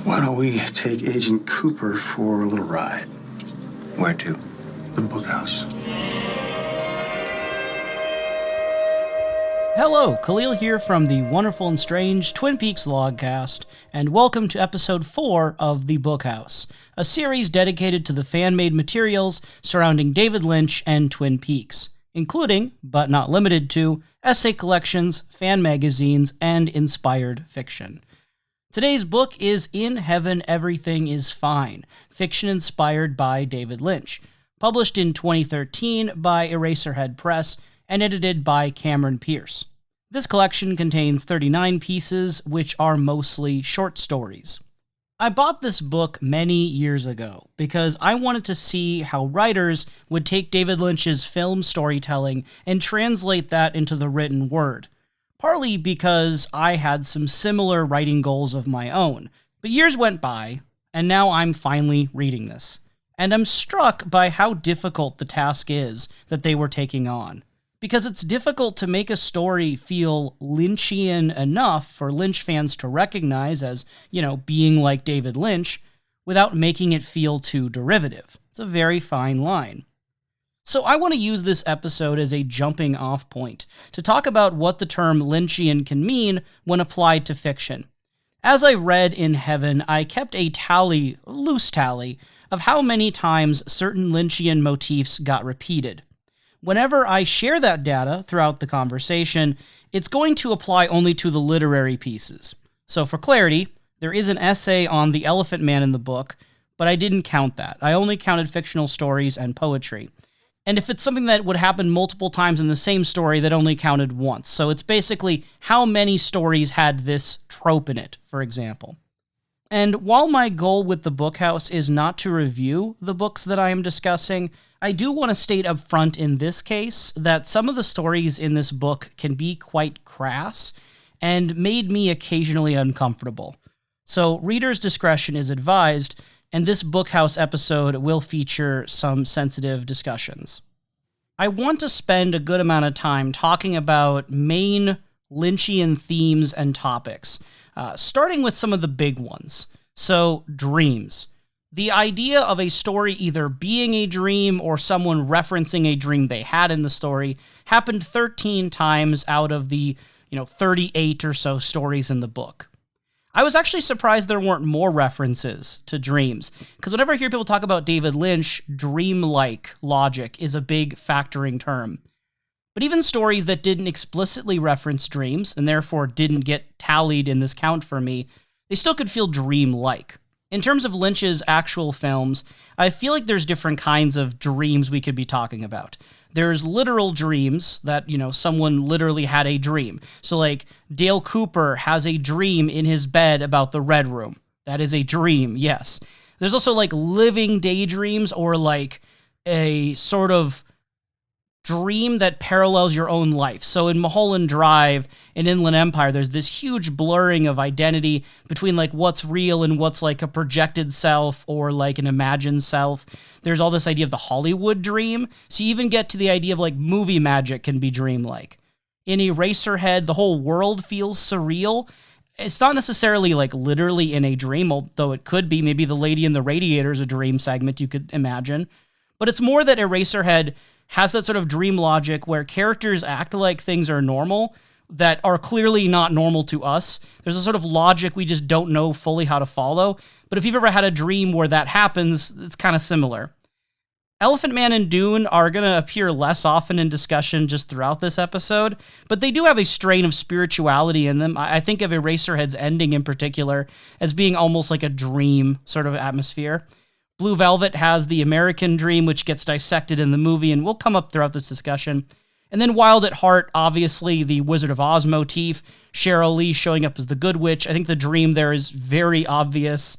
Why don't we take Agent Cooper for a little ride? Where to? The Bookhouse. Hello, Kalil here from the wonderful and strange Twin Peaks Logcast, and welcome to episode 4 of The Bookhouse, a series dedicated to the fan-made materials surrounding David Lynch and Twin Peaks, including, but not limited to, essay collections, fan magazines, and inspired fiction. Today's book is In Heaven Everything is Fine, fiction inspired by David Lynch, published in 2013 by Eraserhead Press, and edited by Cameron Pierce. This collection contains 39 pieces, which are mostly short stories. I bought this book many years ago because I wanted to see how writers would take David Lynch's film storytelling and translate that into the written word, partly because I had some similar writing goals of my own. But years went by, and now I'm finally reading this, and I'm struck by how difficult the task is that they were taking on. Because it's difficult to make a story feel Lynchian enough for Lynch fans to recognize as, being like David Lynch, without making it feel too derivative. It's a very fine line. So I want to use this episode as a jumping off point to talk about what the term Lynchian can mean when applied to fiction. As I read In Heaven, I kept a loose tally, of how many times certain Lynchian motifs got repeated. Whenever I share that data throughout the conversation, it's going to apply only to the literary pieces. So for clarity, there is an essay on the Elephant Man in the book, but I didn't count that. I only counted fictional stories and poetry. And if it's something that would happen multiple times in the same story, that only counted once. So it's basically how many stories had this trope in it, for example. And while my goal with the Bookhouse is not to review the books that I am discussing, I do want to state up front in this case that some of the stories in this book can be quite crass and made me occasionally uncomfortable. So reader's discretion is advised, and this Bookhouse episode will feature some sensitive discussions. I want to spend a good amount of time talking about main Lynchian themes and topics, starting with some of the big ones. So, dreams. The idea of a story either being a dream or someone referencing a dream they had in the story happened 13 times out of the, 38 or so stories in the book. I was actually surprised there weren't more references to dreams, because whenever I hear people talk about David Lynch, dreamlike logic is a big factoring term. But even stories that didn't explicitly reference dreams, and therefore didn't get tallied in this count for me, they still could feel dreamlike. In terms of Lynch's actual films, I feel like there's different kinds of dreams we could be talking about. There's literal dreams that, someone literally had a dream. So like Dale Cooper has a dream in his bed about the Red Room. That is a dream, yes. There's also like living daydreams or like a sort of dream that parallels your own life. So in Mulholland Drive and Inland Empire, there's this huge blurring of identity between like what's real and what's like a projected self or like an imagined self. There's all this idea of the Hollywood dream. So you even get to the idea of like movie magic can be dreamlike. In Eraserhead, the whole world feels surreal. It's not necessarily like literally in a dream, although it could be. Maybe the Lady in the Radiator is a dream segment you could imagine. But it's more that Eraserhead has that sort of dream logic where characters act like things are normal that are clearly not normal to us. There's a sort of logic we just don't know fully how to follow. But if you've ever had a dream where that happens, it's kind of similar. Elephant Man and Dune are going to appear less often in discussion just throughout this episode, but they do have a strain of spirituality in them. I think of Eraserhead's ending in particular as being almost like a dream sort of atmosphere. Blue Velvet has the American dream, which gets dissected in the movie, and will come up throughout this discussion. And then Wild at Heart, obviously the Wizard of Oz motif, Cheryl Lee showing up as the Good Witch. I think the dream there is very obvious.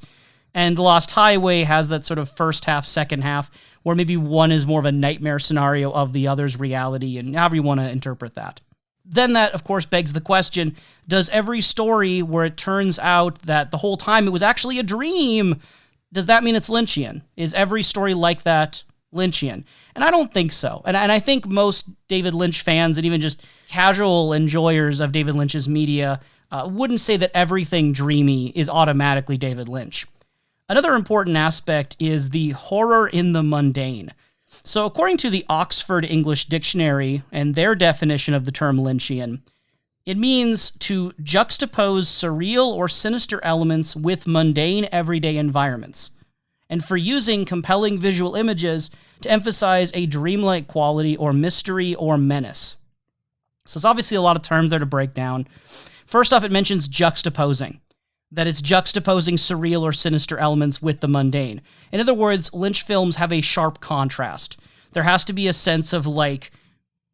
And The Lost Highway has that sort of first half, second half, where maybe one is more of a nightmare scenario of the other's reality, and however you want to interpret that. Then that, of course, begs the question, does every story where it turns out that the whole time it was actually a dream, does that mean it's Lynchian? Is every story like that Lynchian? And I don't think so. And I think most David Lynch fans and even just casual enjoyers of David Lynch's media Wouldn't say that everything dreamy is automatically David Lynch. Another important aspect is the horror in the mundane. So according to the Oxford English Dictionary and their definition of the term Lynchian, it means to juxtapose surreal or sinister elements with mundane everyday environments, and for using compelling visual images to emphasize a dreamlike quality or mystery or menace. So it's obviously a lot of terms there to break down. First off, it mentions juxtaposing, that it's juxtaposing surreal or sinister elements with the mundane. In other words, Lynch films have a sharp contrast. There has to be a sense of like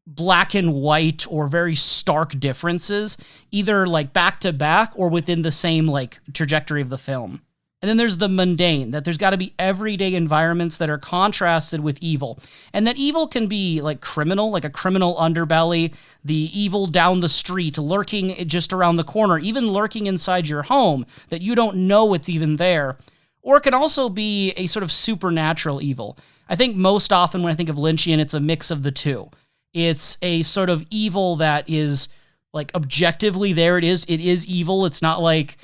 black and white or very stark differences, either like back to back or within the same like trajectory of the film. And then there's the mundane, that there's got to be everyday environments that are contrasted with evil. And that evil can be like criminal, like a criminal underbelly, the evil down the street, lurking just around the corner, even lurking inside your home that you don't know it's even there. Or it can also be a sort of supernatural evil. I think most often when I think of Lynchian, it's a mix of the two. It's a sort of evil that is like objectively there. It is evil. It's not like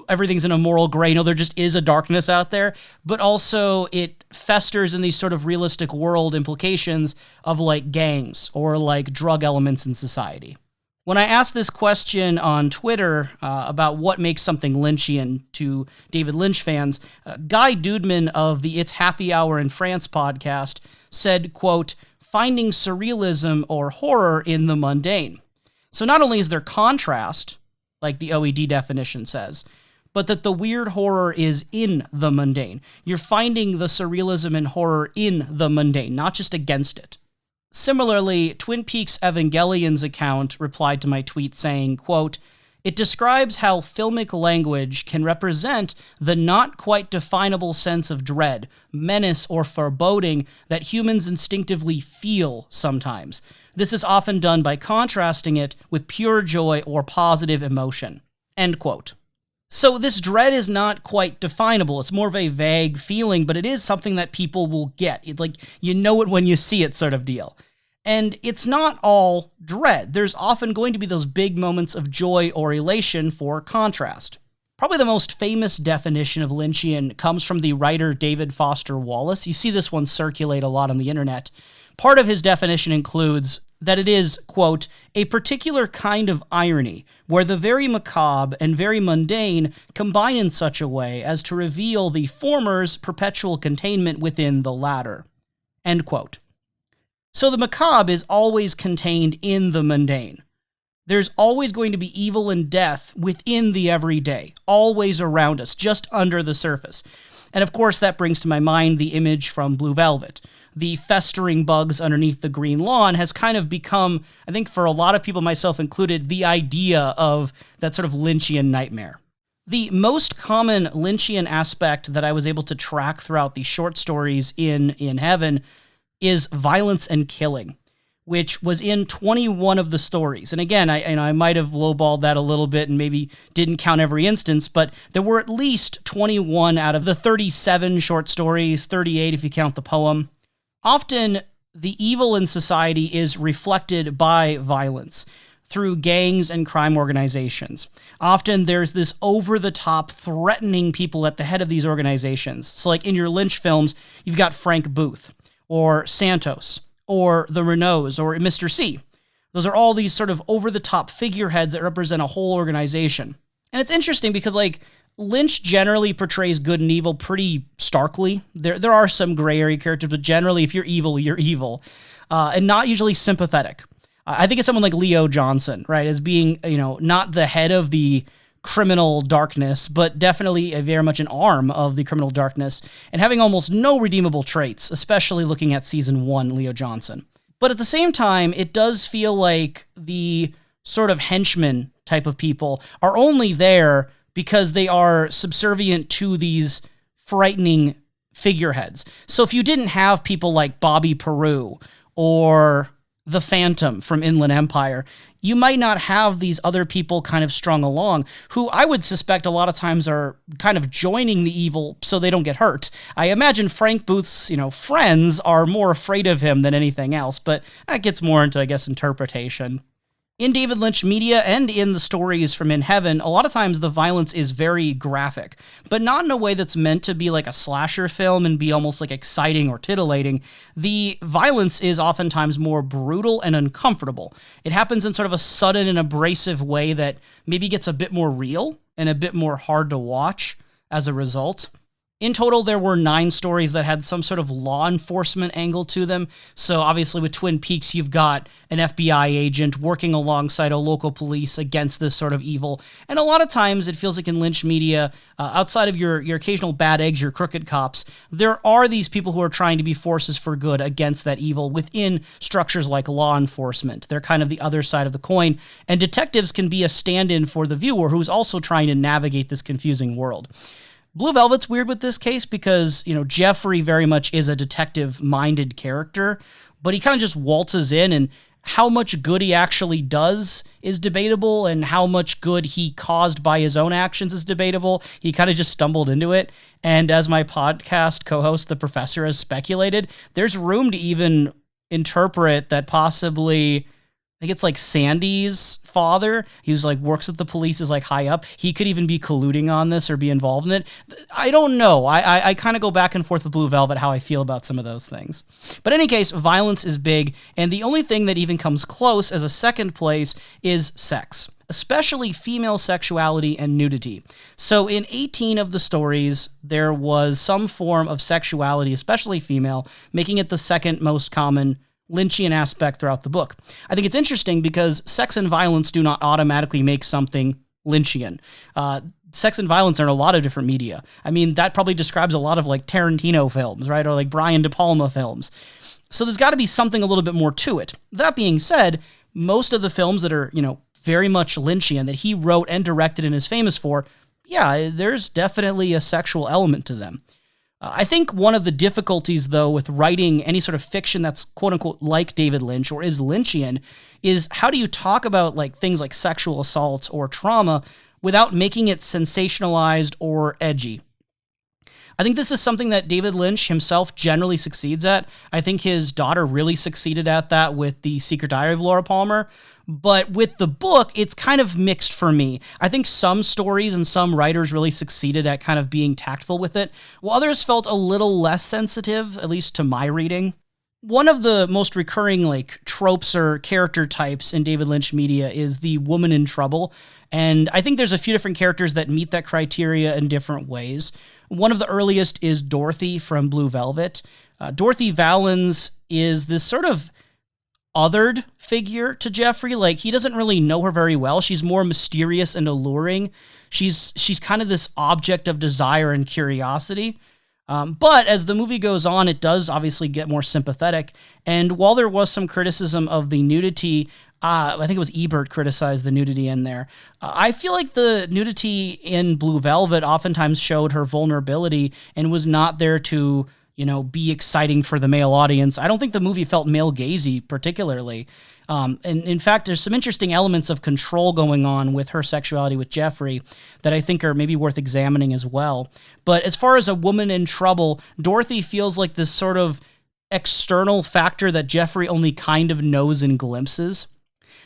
everything's in a moral gray. No, there just is a darkness out there, but also it festers in these sort of realistic world implications of like gangs or like drug elements in society. When I asked this question on Twitter about what makes something Lynchian to David Lynch fans, Guy Dudeman of the It's Happy Hour in France podcast said, quote, "Finding surrealism or horror in the mundane." So not only is there contrast, like the OED definition says, but that the weird horror is in the mundane. You're finding the surrealism and horror in the mundane, not just against it. Similarly, Twin Peaks Evangelion's account replied to my tweet saying, quote, "It describes how filmic language can represent the not quite definable sense of dread, menace, or foreboding that humans instinctively feel sometimes. This is often done by contrasting it with pure joy or positive emotion." End quote. So this dread is not quite definable. It's more of a vague feeling, but it is something that people will get. It's like, you know it when you see it sort of deal. And it's not all dread. There's often going to be those big moments of joy or elation for contrast. Probably the most famous definition of Lynchian comes from the writer David Foster Wallace. You see this one circulate a lot on the internet. Part of his definition includes that it is, quote, "a particular kind of irony where the very macabre and very mundane combine in such a way as to reveal the former's perpetual containment within the latter." End quote. So the macabre is always contained in the mundane. There's always going to be evil and death within the everyday, always around us, just under the surface. And of course, that brings to my mind the image from Blue Velvet. The festering bugs underneath the green lawn has kind of become, I think for a lot of people, myself included, the idea of that sort of Lynchian nightmare. The most common Lynchian aspect that I was able to track throughout the short stories in Heaven is violence and killing, which was in 21 of the stories. And again, I might have lowballed that a little bit and maybe didn't count every instance, but there were at least 21 out of the 37 short stories, 38 if you count the poem. Often, the evil in society is reflected by violence through gangs and crime organizations. Often, there's this over-the-top threatening people at the head of these organizations. So like in your Lynch films, you've got Frank Booth, or Santos, or the Renaults, or Mr. C. Those are all these sort of over-the-top figureheads that represent a whole organization. And it's interesting because, like, Lynch generally portrays good and evil pretty starkly. There are some gray area characters, but generally, if you're evil, you're evil. And not usually sympathetic. I think of someone like Leo Johnson, right, as being, not the head of the criminal darkness, but definitely very much an arm of the criminal darkness, and having almost no redeemable traits, especially looking at season 1, Leo Johnson. But at the same time, it does feel like the sort of henchmen type of people are only there because they are subservient to these frightening figureheads. So if you didn't have people like Bobby Peru or the Phantom from Inland Empire, you might not have these other people kind of strung along, who I would suspect a lot of times are kind of joining the evil so they don't get hurt. I imagine Frank Booth's, friends are more afraid of him than anything else, but that gets more into, I guess, interpretation. In David Lynch media and in the stories from In Heaven, a lot of times the violence is very graphic, but not in a way that's meant to be like a slasher film and be almost like exciting or titillating. The violence is oftentimes more brutal and uncomfortable. It happens in sort of a sudden and abrasive way that maybe gets a bit more real and a bit more hard to watch as a result. In total, there were 9 stories that had some sort of law enforcement angle to them. So obviously with Twin Peaks, you've got an FBI agent working alongside a local police against this sort of evil. And a lot of times it feels like in Lynch media, outside of your occasional bad eggs, your crooked cops, there are these people who are trying to be forces for good against that evil within structures like law enforcement. They're kind of the other side of the coin. And detectives can be a stand-in for the viewer who's also trying to navigate this confusing world. Blue Velvet's weird with this case because, Jeffrey very much is a detective-minded character, but he kind of just waltzes in, and how much good he actually does is debatable, and how much good he caused by his own actions is debatable. He kind of just stumbled into it, and as my podcast co-host, The Professor, has speculated, there's room to even interpret that possibly... I think it's like Sandy's father. He was like works at the police, is like high up. He could even be colluding on this or be involved in it. I don't know. I kind of go back and forth with Blue Velvet how I feel about some of those things. But in any case, violence is big, and the only thing that even comes close as a second place is sex, especially female sexuality and nudity. So in 18 of the stories, there was some form of sexuality, especially female, making it the second most common Lynchian aspect throughout the book. I think it's interesting because sex and violence do not automatically make something Lynchian. Sex and violence are in a lot of different media. I mean, that probably describes a lot of like Tarantino films, right? Or like Brian De Palma films. So there's got to be something a little bit more to it. That being said, most of the films that are, very much Lynchian that he wrote and directed and is famous for, yeah, there's definitely a sexual element to them. I think one of the difficulties, though, with writing any sort of fiction that's quote-unquote like David Lynch or is Lynchian is how do you talk about like things like sexual assault or trauma without making it sensationalized or edgy? I think this is something that David Lynch himself generally succeeds at. I think his daughter really succeeded at that with The Secret Diary of Laura Palmer. But with the book, it's kind of mixed for me. I think some stories and some writers really succeeded at kind of being tactful with it, while others felt a little less sensitive, at least to my reading. One of the most recurring like tropes or character types in David Lynch media is the woman in trouble. And I think there's a few different characters that meet that criteria in different ways. One of the earliest is Dorothy from Blue Velvet. Dorothy Valens is this sort of othered figure to Jeffrey. Like, he doesn't really know her very well. She's more mysterious and alluring. She's kind of this object of desire and curiosity. But as the movie goes on, it does obviously get more sympathetic. And while there was some criticism of the nudity, I think it was Ebert criticized the nudity in there. I feel like the nudity in Blue Velvet oftentimes showed her vulnerability and was not there to, be exciting for the male audience. I don't think the movie felt male-gazy particularly. And in fact, there's some interesting elements of control going on with her sexuality with Jeffrey that I think are maybe worth examining as well. But as far as a woman in trouble, Dorothy feels like this sort of external factor that Jeffrey only kind of knows in glimpses.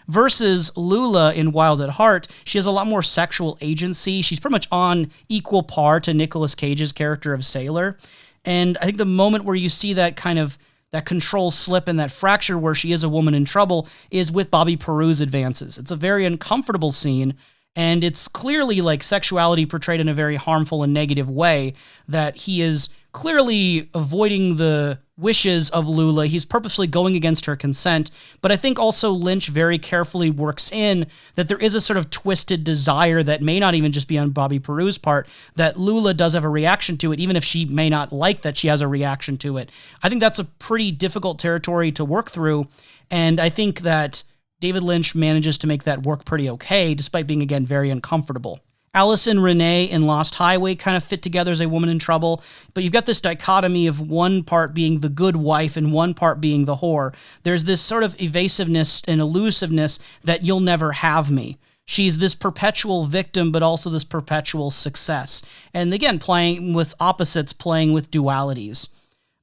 Versus Lula in Wild at Heart, she has a lot more sexual agency. She's pretty much on equal par to Nicolas Cage's character of Sailor. And I think the moment where you see that kind of that control slip and that fracture where she is a woman in trouble is with Bobby Peru's advances. It's a very uncomfortable scene, and it's clearly like sexuality portrayed in a very harmful and negative way, that he is clearly avoiding the wishes of Lula. He's purposely going against her consent. But I think also Lynch very carefully works in that there is a sort of twisted desire that may not even just be on Bobby Peru's part, that Lula does have a reaction to it, even if she may not like that she has a reaction to it. I think that's a pretty difficult territory to work through. And I think that David Lynch manages to make that work pretty okay, despite being, again, very uncomfortable. Allison Renee in Lost Highway kind of fit together as a woman in trouble, but you've got this dichotomy of one part being the good wife and one part being the whore. There's this sort of evasiveness and elusiveness that you'll never have me. She's this perpetual victim, but also this perpetual success. And again, playing with opposites, playing with dualities.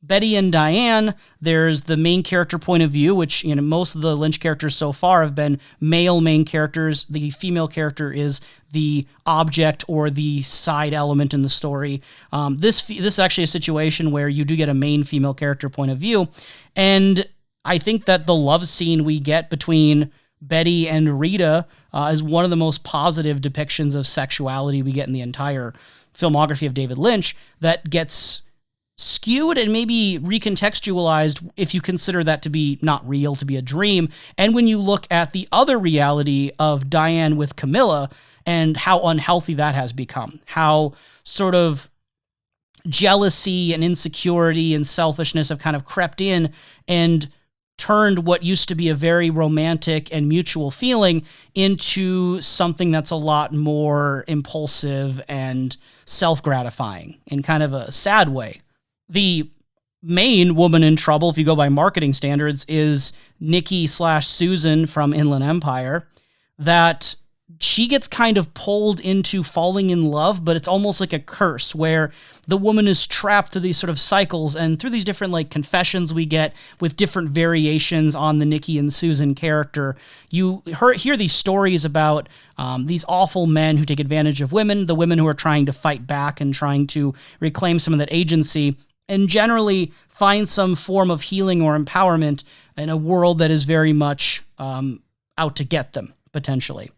Betty and Diane, there's the main character point of view, which, most of the Lynch characters so far have been male main characters. The female character is the object or the side element in the story. This is actually a situation where you do get a main female character point of view. And I think that the love scene we get between Betty and Rita is one of the most positive depictions of sexuality we get in the entire filmography of David Lynch, that gets skewed and maybe recontextualized if you consider that to be not real, to be a dream. And when you look at the other reality of Diane with Camilla and how unhealthy that has become, how sort of jealousy and insecurity and selfishness have kind of crept in and turned what used to be a very romantic and mutual feeling into something that's a lot more impulsive and self-gratifying in kind of a sad way. The main woman in trouble, if you go by marketing standards, is Nikki Susan from Inland Empire, that she gets kind of pulled into falling in love, but it's almost like a curse where the woman is trapped through these sort of cycles and through these different confessions we get with different variations on the Nikki and Susan character. You hear these stories about these awful men who take advantage of women, the women who are trying to fight back and trying to reclaim some of that agency, and generally find some form of healing or empowerment in a world that is very much out to get them, potentially.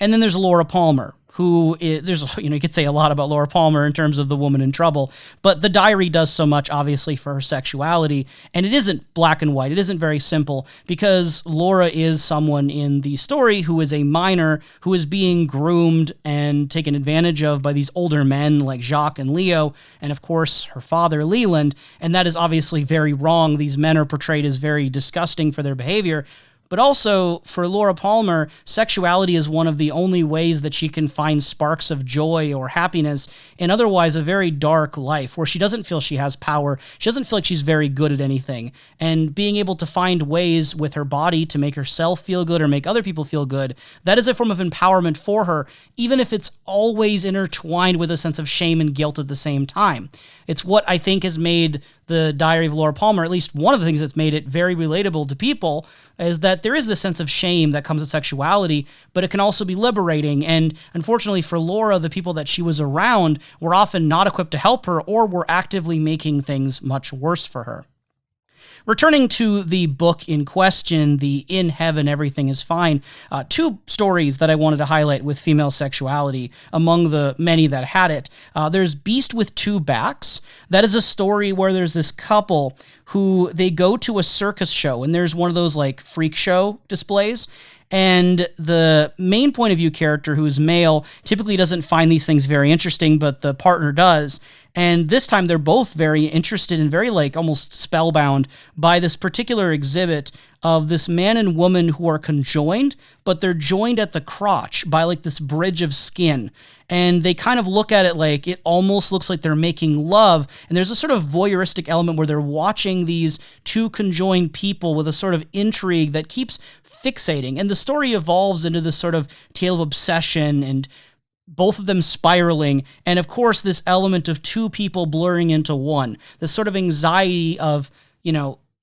And then there's Laura Palmer, who is, you could say a lot about Laura Palmer in terms of the woman in trouble, but the diary does so much, obviously, for her sexuality, and it isn't black and white. It isn't very simple, because Laura is someone in the story who is a minor who is being groomed and taken advantage of by these older men like Jacques and Leo, and of course, her father, Leland, and that is obviously very wrong. These men are portrayed as very disgusting for their behavior. But also, for Laura Palmer, sexuality is one of the only ways that she can find sparks of joy or happiness in otherwise a very dark life, where she doesn't feel she has power, she doesn't feel like she's very good at anything. And being able to find ways with her body to make herself feel good or make other people feel good, that is a form of empowerment for her, even if it's always intertwined with a sense of shame and guilt at the same time. It's what I think has made the Diary of Laura Palmer, at least one of the things that's made it very relatable to people, is that there is this sense of shame that comes with sexuality, but it can also be liberating. And unfortunately for Laura, the people that she was around were often not equipped to help her or were actively making things much worse for her. Returning to the book in question, the In Heaven Everything is Fine, two stories that I wanted to highlight with female sexuality among the many that had it. There's Beast with Two Backs. That is a story where there's this couple who they go to a circus show, and there's one of those freak show displays. And the main point of view character, who is male, typically doesn't find these things very interesting, but the partner does. And this time they're both very interested and very almost spellbound by this particular exhibit of this man and woman who are conjoined, but they're joined at the crotch by this bridge of skin. And they kind of look at it it almost looks like they're making love. And there's a sort of voyeuristic element where they're watching these two conjoined people with a sort of intrigue that keeps fixating. And the story evolves into this sort of tale of obsession and both of them spiraling, and of course this element of two people blurring into one, this sort of anxiety of,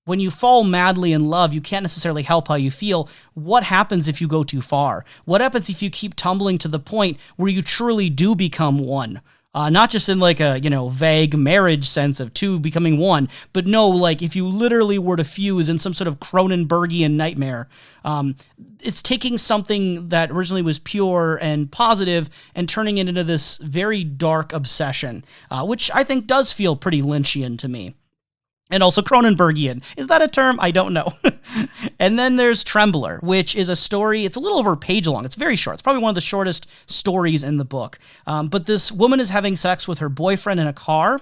when you fall madly in love, you can't necessarily help how you feel. What happens if you go too far? What happens if you keep tumbling to the point where you truly do become one? Not just in a, vague marriage sense of two becoming one, but no, if you literally were to fuse in some sort of Cronenbergian nightmare. It's taking something that originally was pure and positive and turning it into this very dark obsession, which I think does feel pretty Lynchian to me. And also Cronenbergian. Is that a term? I don't know. And then there's Trembler, which is a story. It's a little over a page long. It's very short. It's probably one of the shortest stories in the book. But this woman is having sex with her boyfriend in a car.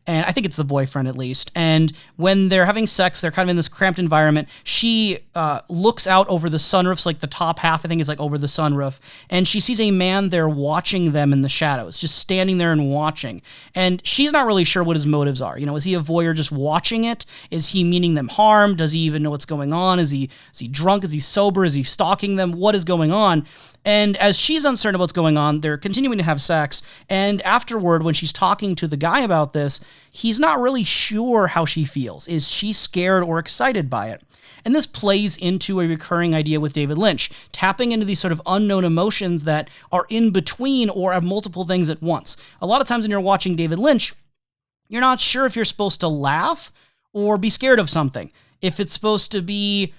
And I think it's the boyfriend at least. And when they're having sex, they're kind of in this cramped environment. She looks out over the sunroofs, the top half, I think, is over the sunroof. And she sees a man there watching them in the shadows, just standing there and watching. And she's not really sure what his motives are. Is he a voyeur just watching it? Is he meaning them harm? Does he even know what's going on? Is he drunk? Is he sober? Is he stalking them? What is going on? And as she's uncertain about what's going on, they're continuing to have sex. And afterward, when she's talking to the guy about this, he's not really sure how she feels. Is she scared or excited by it? And this plays into a recurring idea with David Lynch, tapping into these sort of unknown emotions that are in between or have multiple things at once. A lot of times when you're watching David Lynch, you're not sure if you're supposed to laugh or be scared of something. If it's supposed to be,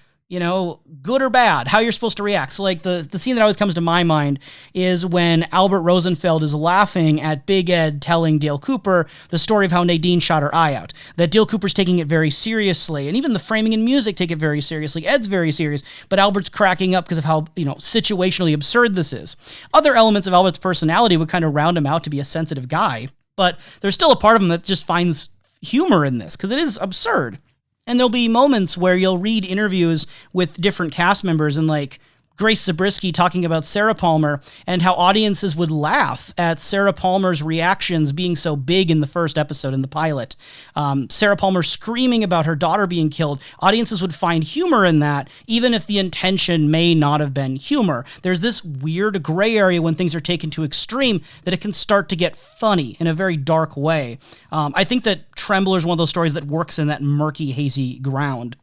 good or bad, how you're supposed to react. So like the scene that always comes to my mind is when Albert Rosenfeld is laughing at Big Ed telling Dale Cooper the story of how Nadine shot her eye out. That Dale Cooper's taking it very seriously, and even the framing and music take it very seriously. Ed's very serious, but Albert's cracking up because of how, situationally absurd this is. Other elements of Albert's personality would kind of round him out to be a sensitive guy, but there's still a part of him that just finds humor in this because it is absurd. And there'll be moments where you'll read interviews with different cast members and like Grace Zabriskie talking about Sarah Palmer and how audiences would laugh at Sarah Palmer's reactions being so big in the first episode in the pilot. Sarah Palmer screaming about her daughter being killed. Audiences would find humor in that, even if the intention may not have been humor. There's this weird gray area when things are taken to extreme that it can start to get funny in a very dark way. I think that Trembler is one of those stories that works in that murky, hazy ground.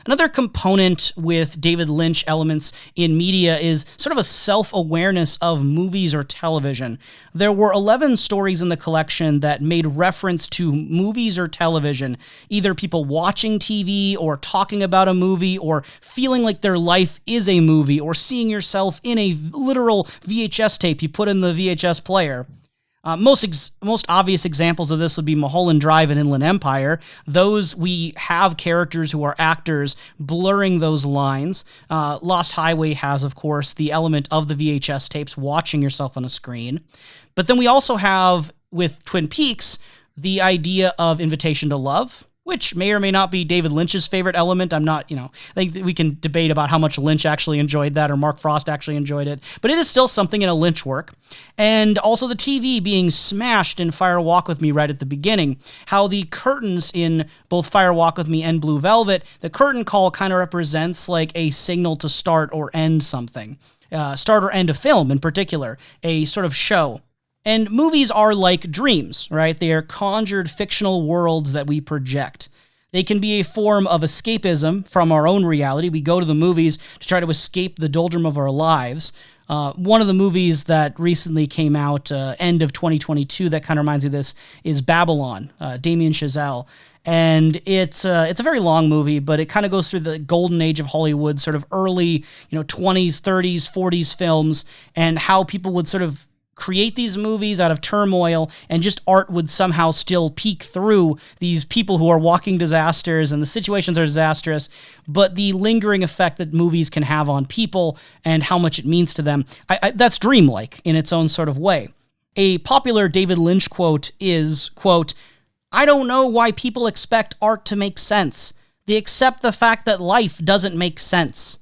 Another component with David Lynch elements in media is sort of a self-awareness of movies or television. There were 11 stories in the collection that made reference to movies or television, either people watching TV or talking about a movie or feeling like their life is a movie or seeing yourself in a literal VHS tape you put in the VHS player. Most obvious examples of this would be Mulholland Drive and Inland Empire. Those we have characters who are actors blurring those lines. Lost Highway has, of course, the element of the VHS tapes watching yourself on a screen. But then we also have, with Twin Peaks, the idea of Invitation to Love, which may or may not be David Lynch's favorite element. I think we can debate about how much Lynch actually enjoyed that or Mark Frost actually enjoyed it, but it is still something in a Lynch work. And also the TV being smashed in Fire Walk With Me right at the beginning, how the curtains in both Fire Walk With Me and Blue Velvet, the curtain call kind of represents like a signal to start or end something. Start or end a film in particular, a sort of show. And movies are like dreams, right? They are conjured fictional worlds that we project. They can be a form of escapism from our own reality. We go to the movies to try to escape the doldrum of our lives. One of the movies that recently came out, end of 2022, that kind of reminds me of this, is Babylon, Damien Chazelle. And it's a very long movie, but it kind of goes through the golden age of Hollywood, sort of early, 20s, 30s, 40s films, and how people would sort of create these movies out of turmoil, and just art would somehow still peek through these people who are walking disasters, and the situations are disastrous, but the lingering effect that movies can have on people and how much it means to them, that's dreamlike in its own sort of way. A popular David Lynch quote is, quote, "I don't know why people expect art to make sense. They accept the fact that life doesn't make sense."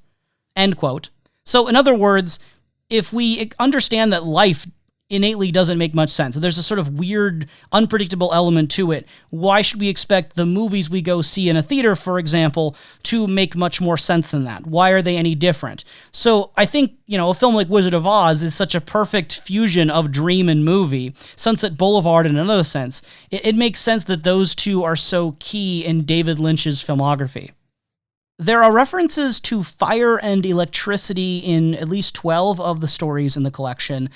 End quote. So in other words, if we understand that life innately doesn't make much sense, there's a sort of weird, unpredictable element to it, why should we expect the movies we go see in a theater, for example, to make much more sense than that? Why are they any different? So I think, a film like Wizard of Oz is such a perfect fusion of dream and movie. Sunset Boulevard, in another sense, it makes sense that those two are so key in David Lynch's filmography. There are references to fire and electricity in at least 12 of the stories in the collection.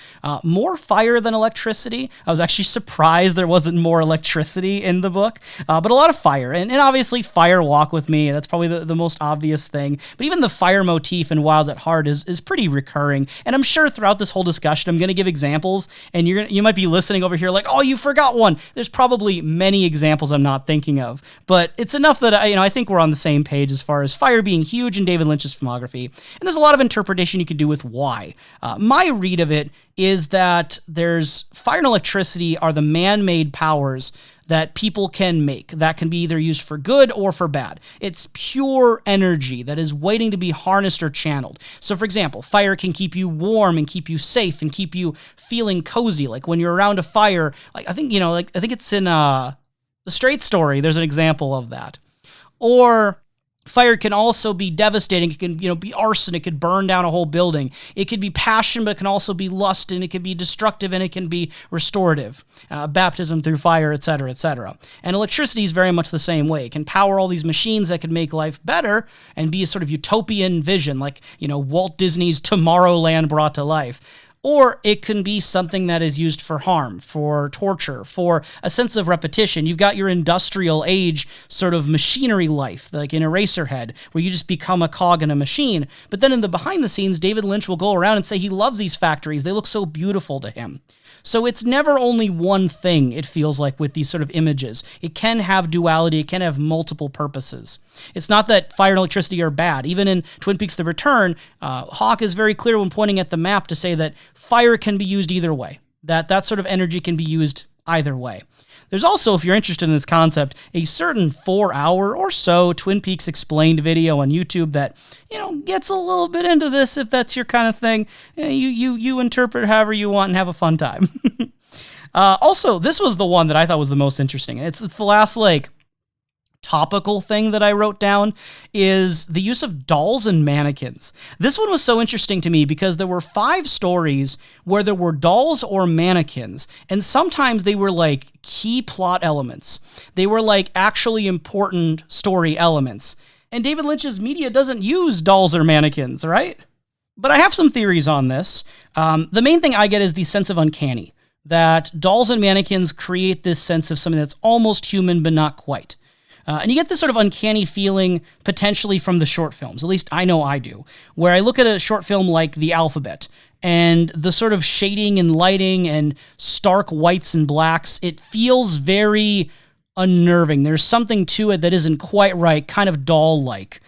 More fire than electricity. I was actually surprised there wasn't more electricity in the book, but a lot of fire. And obviously Fire Walk With Me, that's probably the most obvious thing. But even the fire motif in Wild at Heart is pretty recurring. And I'm sure throughout this whole discussion, I'm going to give examples, and you might be listening over here like, oh, you forgot one. There's probably many examples I'm not thinking of, but it's enough that I think we're on the same page as far as fire being huge in David Lynch's filmography, and there's a lot of interpretation you can do with why. My read of it is that there's fire and electricity are the man-made powers that people can make that can be either used for good or for bad. It's pure energy that is waiting to be harnessed or channeled. So for example, fire can keep you warm and keep you safe and keep you feeling cozy. Like when you're around a fire, I think it's in The Straight Story, there's an example of that. Or Fire can also be devastating. It can, be arson. It could burn down a whole building. It could be passion, but it can also be lust, and it can be destructive, and it can be restorative. Baptism through fire, etc., etc. And electricity is very much the same way. It can power all these machines that can make life better and be a sort of utopian vision, like, Walt Disney's Tomorrowland brought to life. Or it can be something that is used for harm, for torture, for a sense of repetition. You've got your industrial age sort of machinery life, like in Eraserhead, where you just become a cog in a machine. But then in the behind the scenes, David Lynch will go around and say he loves these factories. They look so beautiful to him. So it's never only one thing, it feels like, with these sort of images. It can have duality. It can have multiple purposes. It's not that fire and electricity are bad. Even in Twin Peaks: The Return, Hawk is very clear when pointing at the map to say that fire can be used either way, that sort of energy can be used either way. There's also, if you're interested in this concept, a certain 4-hour or so Twin Peaks Explained video on YouTube that, gets a little bit into this if that's your kind of thing. You interpret however you want and have a fun time. Also, this was the one that I thought was the most interesting. It's the last, topical thing that I wrote down is the use of dolls and mannequins. This one was so interesting to me because there were 5 stories where there were dolls or mannequins, and sometimes they were key plot elements. They were actually important story elements. And David Lynch's media doesn't use dolls or mannequins, right? But I have some theories on this. The main thing I get is the sense of uncanny, that dolls and mannequins create this sense of something that's almost human but not quite. And you get this sort of uncanny feeling potentially from the short films. At least I know I do. Where I look at a short film like The Alphabet, and the sort of shading and lighting and stark whites and blacks, it feels very unnerving. There's something to it that isn't quite right, kind of doll-like.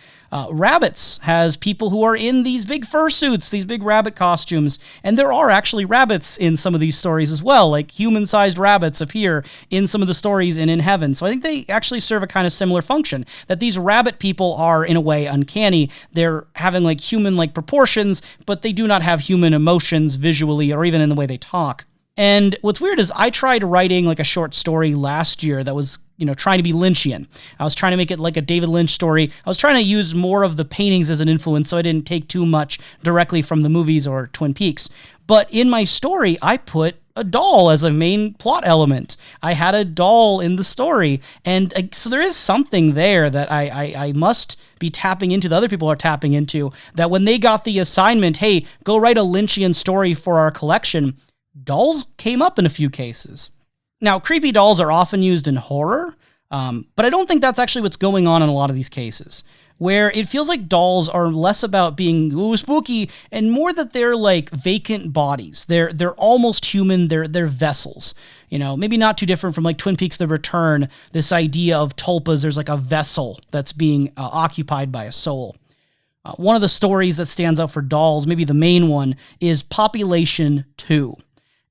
Rabbits has people who are in these big fursuits, these big rabbit costumes, and there are actually rabbits in some of these stories as well, human-sized rabbits appear in some of the stories in Heaven. So I think they actually serve a kind of similar function, that these rabbit people are, in a way, uncanny. They're having human-like proportions, but they do not have human emotions visually or even in the way they talk. And what's weird is I tried writing a short story last year that was, trying to be Lynchian. I was trying to make it like a David Lynch story. I was trying to use more of the paintings as an influence so I didn't take too much directly from the movies or Twin Peaks. But in my story, I put a doll as a main plot element. I had a doll in the story. And so there is something there that I must be tapping into, that other people are tapping into, that when they got the assignment, hey, go write a Lynchian story for our collection, dolls came up in a few cases. Now, creepy dolls are often used in horror, but I don't think that's actually what's going on in a lot of these cases, where it feels like dolls are less about being spooky and more that they're vacant bodies. They're almost human. They're vessels. Maybe not too different from Twin Peaks: The Return, this idea of tulpas. There's a vessel that's being occupied by a soul. One of the stories that stands out for dolls, maybe the main one, is Population 2.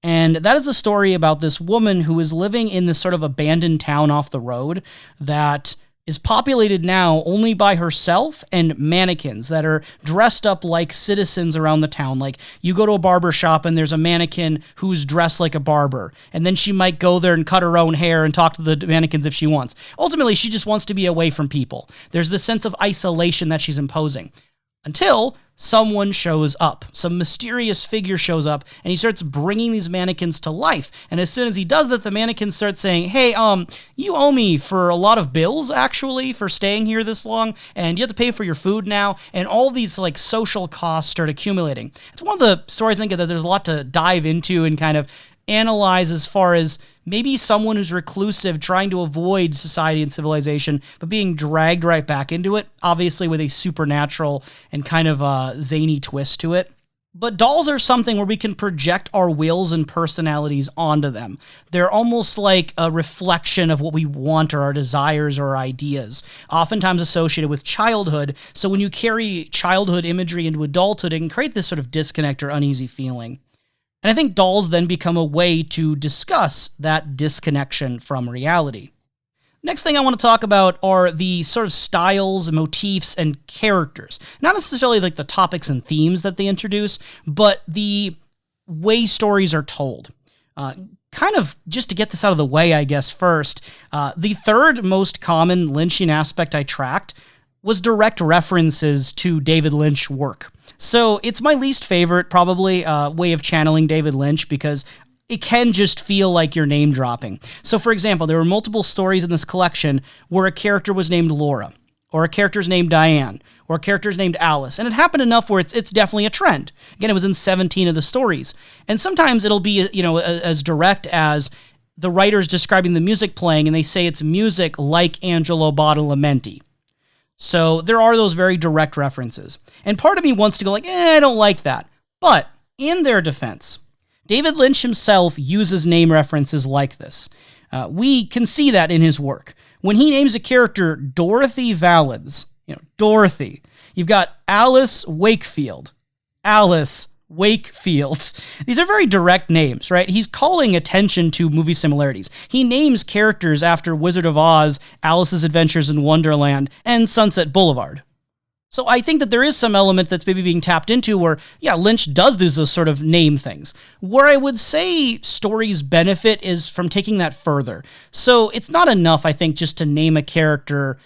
And that is a story about this woman who is living in this sort of abandoned town off the road that is populated now only by herself and mannequins that are dressed up like citizens around the town. You go to a barber shop and there's a mannequin who's dressed like a barber. And then she might go there and cut her own hair and talk to the mannequins if she wants. Ultimately, she just wants to be away from people. There's this sense of isolation that she's imposing. Until someone shows up. Some mysterious figure shows up, and he starts bringing these mannequins to life. And as soon as he does that, the mannequins start saying, hey, you owe me for a lot of bills, actually, for staying here this long, and you have to pay for your food now, and all these, social costs start accumulating. It's one of the stories, I think, that there's a lot to dive into and kind of analyze as far as maybe someone who's reclusive trying to avoid society and civilization, but being dragged right back into it, obviously with a supernatural and kind of a zany twist to it. But dolls are something where we can project our wills and personalities onto them. They're almost like a reflection of what we want or our desires or our ideas, oftentimes associated with childhood. So when you carry childhood imagery into adulthood, it can create this sort of disconnect or uneasy feeling. And I think dolls then become a way to discuss that disconnection from reality. Next thing I want to talk about are the sort of styles, motifs, and characters. Not necessarily the topics and themes that they introduce, but the way stories are told. Kind of just to get this out of the way, I guess, first, the third most common Lynchian aspect I tracked was direct references to David Lynch work. So it's my least favorite, probably, way of channeling David Lynch, because it can just feel like you're name dropping. So for example, there were multiple stories in this collection where a character was named Laura, or a character's named Diane, or a character's named Alice. And it happened enough where it's definitely a trend. Again, it was in 17 of the stories. And sometimes it'll be, as direct as the writer's describing the music playing and they say it's music like Angelo Badalamenti. So there are those very direct references. And part of me wants to go like, I don't like that. But in their defense, David Lynch himself uses name references like this. We can see that in his work. When he names a character Dorothy Valens, Dorothy, you've got Alice Wakefield. Alice Wakefield. These are very direct names, right? He's calling attention to movie similarities. He names characters after Wizard of Oz, Alice's Adventures in Wonderland, and Sunset Boulevard. So I think that there is some element that's maybe being tapped into where, Lynch does those sort of name things. Where I would say stories benefit is from taking that further. So it's not enough, I think, just to name a character,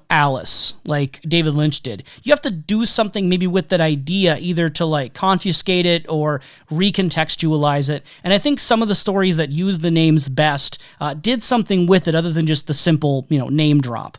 Alice, like David Lynch did. You have to do something maybe with that idea, either to like confiscate it or recontextualize it. And I think some of the stories that use the names best did something with it other than just the simple, name drop.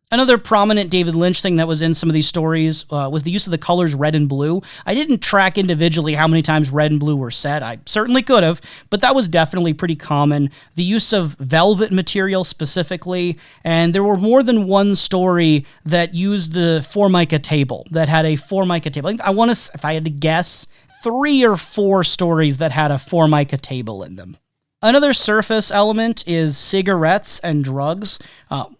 Another prominent David Lynch thing that was in some of these stories was the use of the colors red and blue. I didn't track individually how many times red and blue were said. I certainly could have, but that was definitely pretty common. The use of velvet material specifically, and there were more than one story that used the Formica table, that had a Formica table. I want to, if I had to guess, 3 or 4 stories that had a Formica table in them. Another surface element is cigarettes and drugs.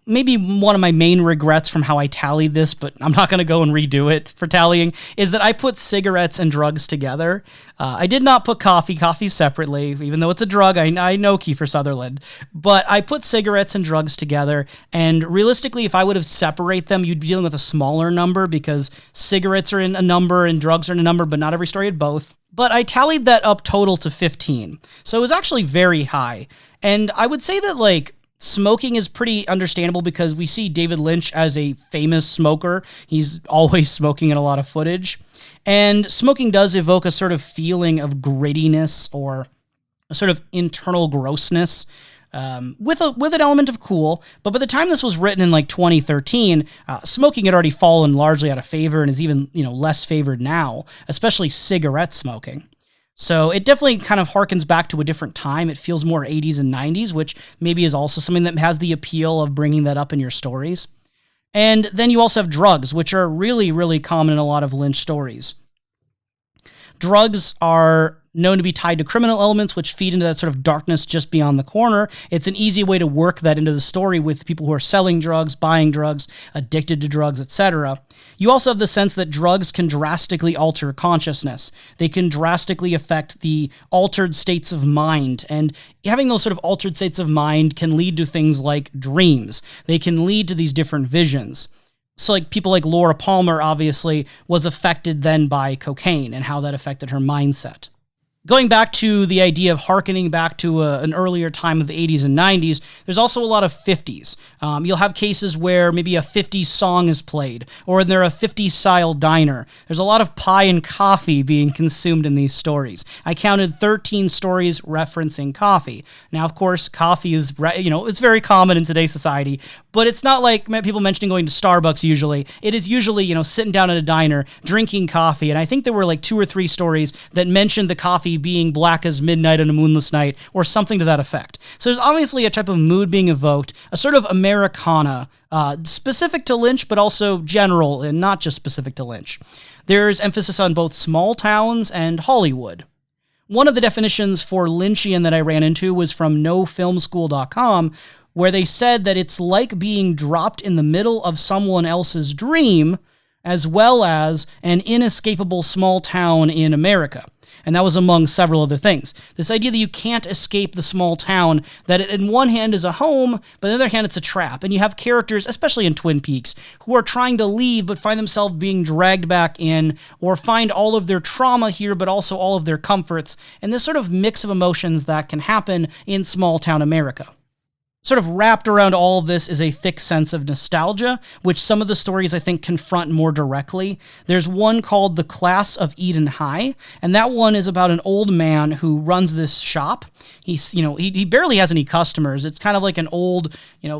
Maybe one of my main regrets from how I tallied this, but I'm not going to go and redo it for tallying, is that I put cigarettes and drugs together. I did not put coffee separately, even though it's a drug. I know Kiefer Sutherland. But I put cigarettes and drugs together, and realistically, if I would have separated them, you'd be dealing with a smaller number because cigarettes are in a number and drugs are in a number, but not every story had both. But I tallied that up total to 15. So it was actually very high. And I would say that, smoking is pretty understandable because we see David Lynch as a famous smoker. He's always smoking in a lot of footage. And smoking does evoke a sort of feeling of grittiness or a sort of internal grossness. With an element of cool, but by the time this was written in 2013, smoking had already fallen largely out of favor and is even less favored now, especially cigarette smoking. So it definitely kind of harkens back to a different time. It feels more 80s and 90s, which maybe is also something that has the appeal of bringing that up in your stories. And then you also have drugs, which are really, really common in a lot of Lynch stories. Drugs are known to be tied to criminal elements, which feed into that sort of darkness just beyond the corner. It's an easy way to work that into the story with people who are selling drugs, buying drugs, addicted to drugs, etc. You also have the sense that drugs can drastically alter consciousness. They can drastically affect the altered states of mind, and having those sort of altered states of mind can lead to things like dreams. They can lead to these different visions. So people like Laura Palmer obviously was affected then by cocaine and how that affected her mindset. Going back to the idea of hearkening back to an earlier time of the 80s and 90s, there's also a lot of 50s. You'll have cases where maybe a 50s song is played, or they're a 50s style diner. There's a lot of pie and coffee being consumed in these stories. I counted 13 stories referencing coffee. Now, of course, coffee is, it's very common in today's society, but it's not like people mentioning going to Starbucks usually. It is usually, sitting down at a diner, drinking coffee, and I think there were 2 or 3 stories that mentioned the coffee being black as midnight on a moonless night, or something to that effect. So there's obviously a type of mood being evoked, a sort of Americana, specific to Lynch, but also general and not just specific to Lynch. There's emphasis on both small towns and Hollywood. One of the definitions for Lynchian that I ran into was from nofilmschool.com, where they said that it's like being dropped in the middle of someone else's dream, as well as an inescapable small town in America. And that was among several other things. This idea that you can't escape the small town, that it, in one hand is a home, but on the other hand it's a trap. And you have characters, especially in Twin Peaks, who are trying to leave but find themselves being dragged back in, or find all of their trauma here but also all of their comforts, and this sort of mix of emotions that can happen in small town America. Sort of wrapped around all of this is a thick sense of nostalgia, which some of the stories I think confront more directly. There's one called The Class of Eden High, and that one is about an old man who runs this shop. He barely has any customers. It's kind of like an old,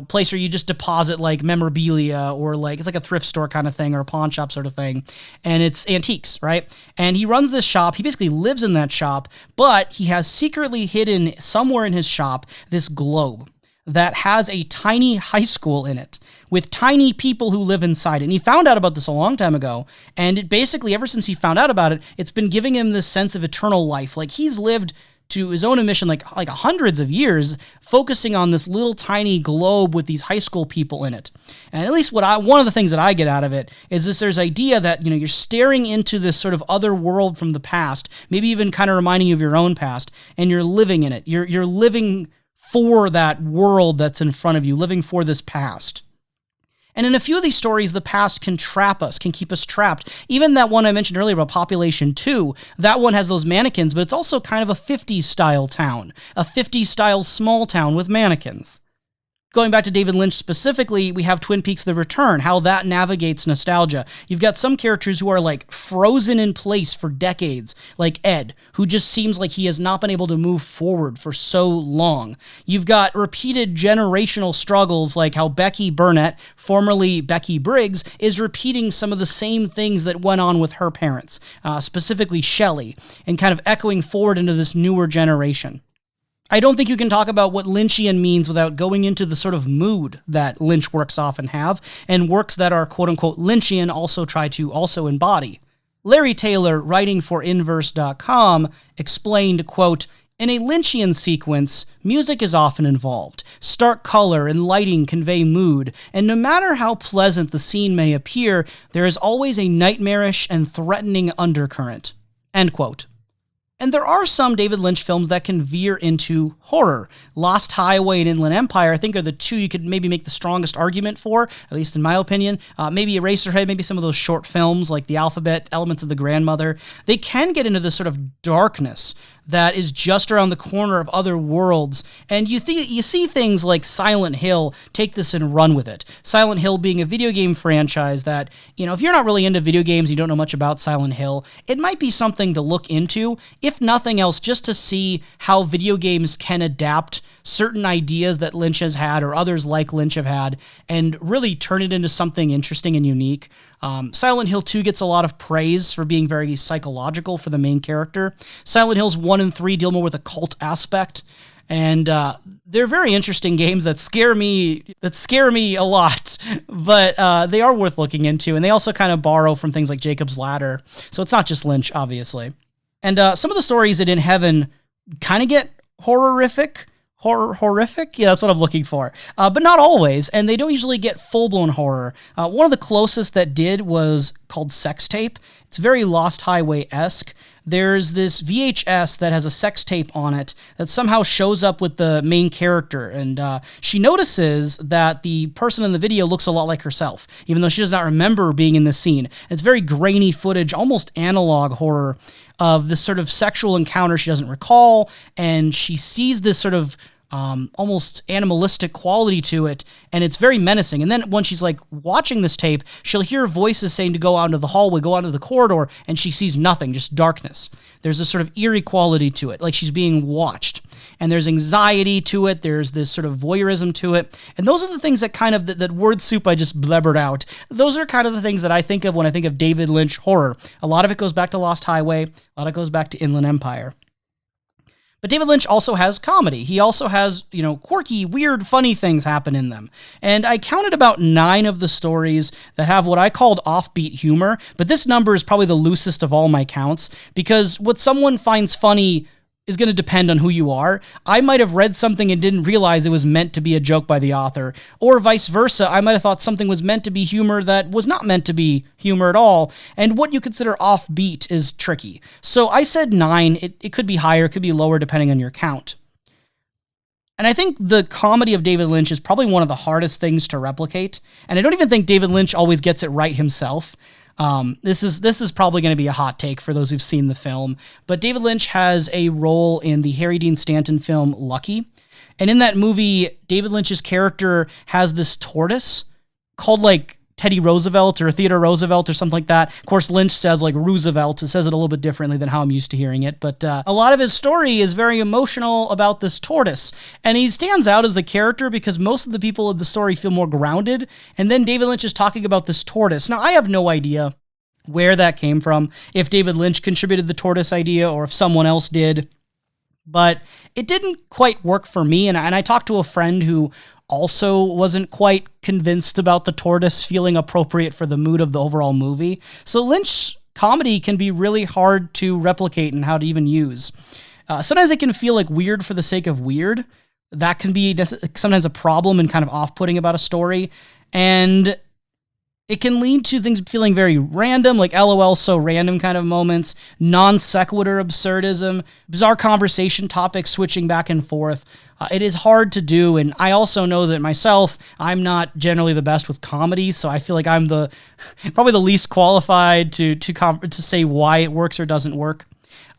place where you just deposit like memorabilia or like, it's like a thrift store kind of thing or a pawn shop sort of thing. And it's antiques, right? And he runs this shop. He basically lives in that shop, but he has secretly hidden somewhere in his shop this globe that has a tiny high school in it with tiny people who live inside it. And he found out about this a long time ago. And it basically, ever since he found out about it, it's been giving him this sense of eternal life. Like he's lived to his own admission, like hundreds of years, focusing on this little tiny globe with these high school people in it. And at least one of the things that I get out of it is there's idea that, you're staring into this sort of other world from the past, maybe even kind of reminding you of your own past, and you're living in it. You're living for that world that's in front of you, living for this past. And in a few of these stories, the past can trap us, can keep us trapped. Even that one I mentioned earlier about Population 2, that one has those mannequins, but it's also kind of a 50s style town, a 50s style small town with mannequins. Going back to David Lynch specifically, we have Twin Peaks: The Return, how that navigates nostalgia. You've got some characters who are like frozen in place for decades, like Ed, who just seems like he has not been able to move forward for so long. You've got repeated generational struggles, like how Becky Burnett, formerly Becky Briggs, is repeating some of the same things that went on with her parents, specifically Shelley, and kind of echoing forward into this newer generation. I don't think you can talk about what Lynchian means without going into the sort of mood that Lynch works often have, and works that are quote-unquote Lynchian also try to also embody. Larry Taylor, writing for Inverse.com, explained, quote, "In a Lynchian sequence, music is often involved. Stark color and lighting convey mood, and no matter how pleasant the scene may appear, there is always a nightmarish and threatening undercurrent." End quote. And there are some David Lynch films that can veer into horror. Lost Highway and Inland Empire, I think, are the two you could maybe make the strongest argument for, at least in my opinion. Maybe Eraserhead, maybe some of those short films like The Alphabet, Elements of the Grandmother. They can get into this sort of darkness that is just around the corner of other worlds. And you see things like Silent Hill take this and run with it. Silent Hill being a video game franchise that, if you're not really into video games, you don't know much about Silent Hill, it might be something to look into, if nothing else, just to see how video games can adapt certain ideas that Lynch has had or others like Lynch have had and really turn it into something interesting and unique. Silent Hill 2 gets a lot of praise for being very psychological for the main character. Silent Hills 1 and 3 deal more with a cult aspect. And they're very interesting games that scare me a lot, but they are worth looking into. And they also kind of borrow from things like Jacob's Ladder. So it's not just Lynch, obviously. And some of the stories in Heaven kind of get horrific. Horrific? Yeah, that's what I'm looking for. But not always, and they don't usually get full-blown horror. One of the closest that did was called Sex Tape. It's very Lost Highway-esque. There's this VHS that has a sex tape on it that somehow shows up with the main character, and she notices that the person in the video looks a lot like herself, even though she does not remember being in this scene. It's very grainy footage, almost analog horror, of this sort of sexual encounter she doesn't recall, and she sees this sort of almost animalistic quality to it, and it's very menacing. And then when she's like watching this tape, she'll hear voices saying to go out into the hallway, go out into the corridor, and she sees nothing, just darkness. There's this sort of eerie quality to it, like she's being watched. And there's anxiety to it, there's this sort of voyeurism to it, and those are the things that kind of, that word soup I just blabbered out, those are kind of the things that I think of when I think of David Lynch horror. A lot of it goes back to Lost Highway, a lot of it goes back to Inland Empire. But David Lynch also has comedy. He also has, quirky, weird, funny things happen in them. And I counted about 9 of the stories that have what I called offbeat humor, but this number is probably the loosest of all my counts, because what someone finds funny is going to depend on who you are. I might have read something and didn't realize it was meant to be a joke by the author, or vice versa. I might have thought something was meant to be humor that was not meant to be humor at all, and what you consider offbeat is tricky. So I said 9. It could be higher, it could be lower, depending on your count. And I think the comedy of David Lynch is probably one of the hardest things to replicate, and I don't even think David Lynch always gets it right himself. This is probably going to be a hot take for those who've seen the film, but David Lynch has a role in the Harry Dean Stanton film Lucky, And in that movie, David Lynch's character has this tortoise called like Teddy Roosevelt or Theodore Roosevelt or something like that. Of course, Lynch says like Roosevelt. It says it a little bit differently than how I'm used to hearing it. But a lot of his story is very emotional about this tortoise. And he stands out as a character because most of the people of the story feel more grounded. And then David Lynch is talking about this tortoise. Now, I have no idea where that came from, if David Lynch contributed the tortoise idea or if someone else did. But it didn't quite work for me. And I talked to a friend who also wasn't quite convinced about the tortoise feeling appropriate for the mood of the overall movie. So Lynch comedy can be really hard to replicate and how to even use. Sometimes it can feel like weird for the sake of weird. That can be sometimes a problem and kind of off-putting about a story. And it can lead to things feeling very random, like LOL so random kind of moments, non sequitur absurdism, bizarre conversation topics switching back and forth. It is hard to do, and I also know that myself, I'm not generally the best with comedy, so I feel like I'm probably the least qualified to say why it works or doesn't work.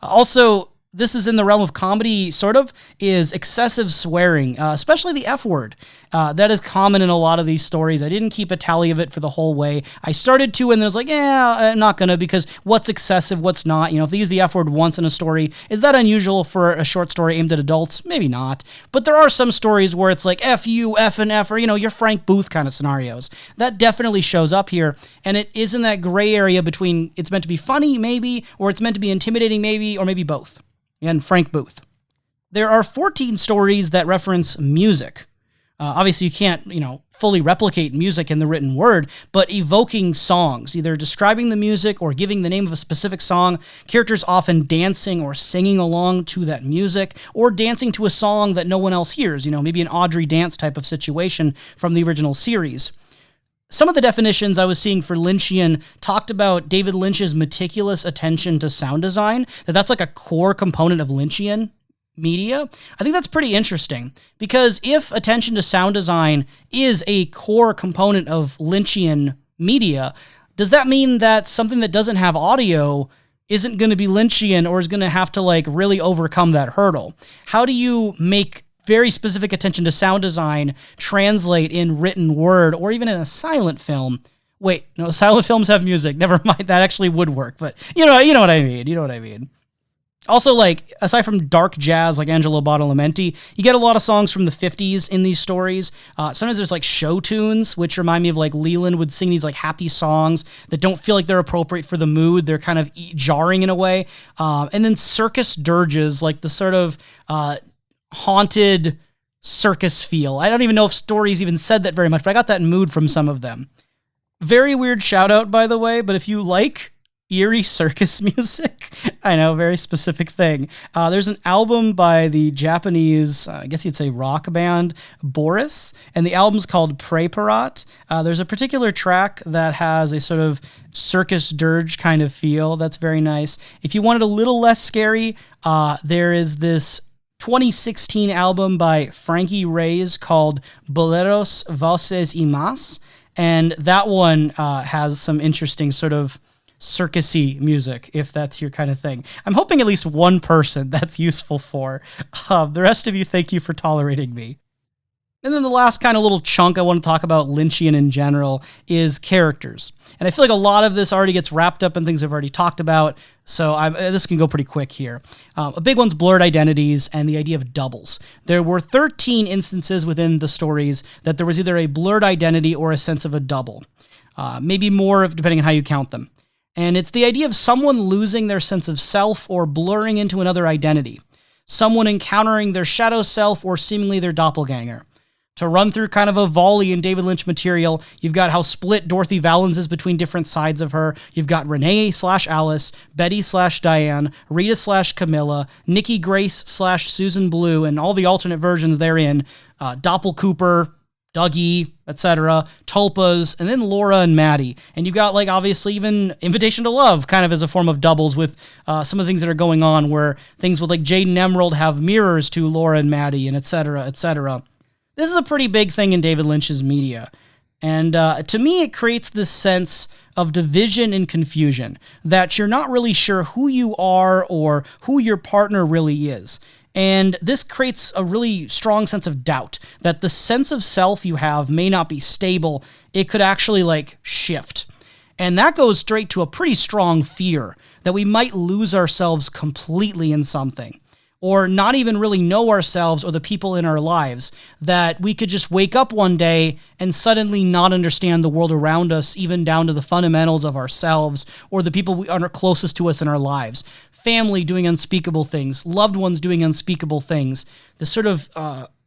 Also, this is in the realm of comedy, sort of, is excessive swearing, especially the F word. That is common in a lot of these stories. I didn't keep a tally of it for the whole way. I started to, and then I was like, I'm not gonna, because what's excessive, what's not? If they use the F word once in a story, is that unusual for a short story aimed at adults? Maybe not. But there are some stories where it's like F you, F and F, or, your Frank Booth kind of scenarios. That definitely shows up here, and it is in that gray area between it's meant to be funny, maybe, or it's meant to be intimidating, maybe, or maybe both. And Frank Booth. There are 14 stories that reference music. Obviously, you can't, fully replicate music in the written word, but evoking songs, either describing the music or giving the name of a specific song, characters often dancing or singing along to that music, or dancing to a song that no one else hears, maybe an Audrey dance type of situation from the original series. Some of the definitions I was seeing for Lynchian talked about David Lynch's meticulous attention to sound design, that's like a core component of Lynchian media. I think that's pretty interesting, because if attention to sound design is a core component of Lynchian media, does that mean that something that doesn't have audio isn't going to be Lynchian or is going to have to really overcome that hurdle? How do you make very specific attention to sound design translate in written word or even in a silent film? Wait, no, silent films have music. Never mind, that actually would work. But you know what I mean. You know what I mean. Also, aside from dark jazz like Angelo Badalamenti, you get a lot of songs from the 50s in these stories. Sometimes there's show tunes, which remind me of Leland would sing these happy songs that don't feel like they're appropriate for the mood. They're kind of jarring in a way. And then circus dirges, the sort of haunted circus feel. I don't even know if stories even said that very much, but I got that mood from some of them. Very weird shout out, by the way, but if you like eerie circus music, I know, very specific thing. There's an album by the Japanese, I guess you'd say rock band, Boris, and the album's called Preparat. There's a particular track that has a sort of circus dirge kind of feel that's very nice. If you want it a little less scary, there is this 2016 album by Frankie Reyes called Boleros, Valses y Más, and that one has some interesting sort of circusy music, if that's your kind of thing. I'm hoping at least one person that's useful for. The rest of you, thank you for tolerating me. And then the last kind of little chunk I want to talk about Lynchian in general is characters. And I feel like a lot of this already gets wrapped up in things I've already talked about, so this can go pretty quick here. A big one's blurred identities and the idea of doubles. There were 13 instances within the stories that there was either a blurred identity or a sense of a double. Maybe more, depending on how you count them. And it's the idea of someone losing their sense of self or blurring into another identity. Someone encountering their shadow self or seemingly their doppelganger. To run through kind of a volley in David Lynch material, you've got how split Dorothy Valens is between different sides of her. You've got Renee/Alice, Betty/Diane, Rita/Camilla, Nikki Grace/Susan Blue, and all the alternate versions therein, Doppel Cooper, Dougie, etc., Tulpas, and then Laura and Maddie. And you've got, obviously even Invitation to Love kind of as a form of doubles with some of the things that are going on where things with Jaden Emerald have mirrors to Laura and Maddie, and etc., etc. This is a pretty big thing in David Lynch's media. And to me, it creates this sense of division and confusion, that you're not really sure who you are or who your partner really is. And this creates a really strong sense of doubt that the sense of self you have may not be stable. It could actually shift. And that goes straight to a pretty strong fear that we might lose ourselves completely in something, or not even really know ourselves or the people in our lives, that we could just wake up one day and suddenly not understand the world around us, even down to the fundamentals of ourselves or the people we are closest to us in our lives. Family doing unspeakable things, loved ones doing unspeakable things, this sort of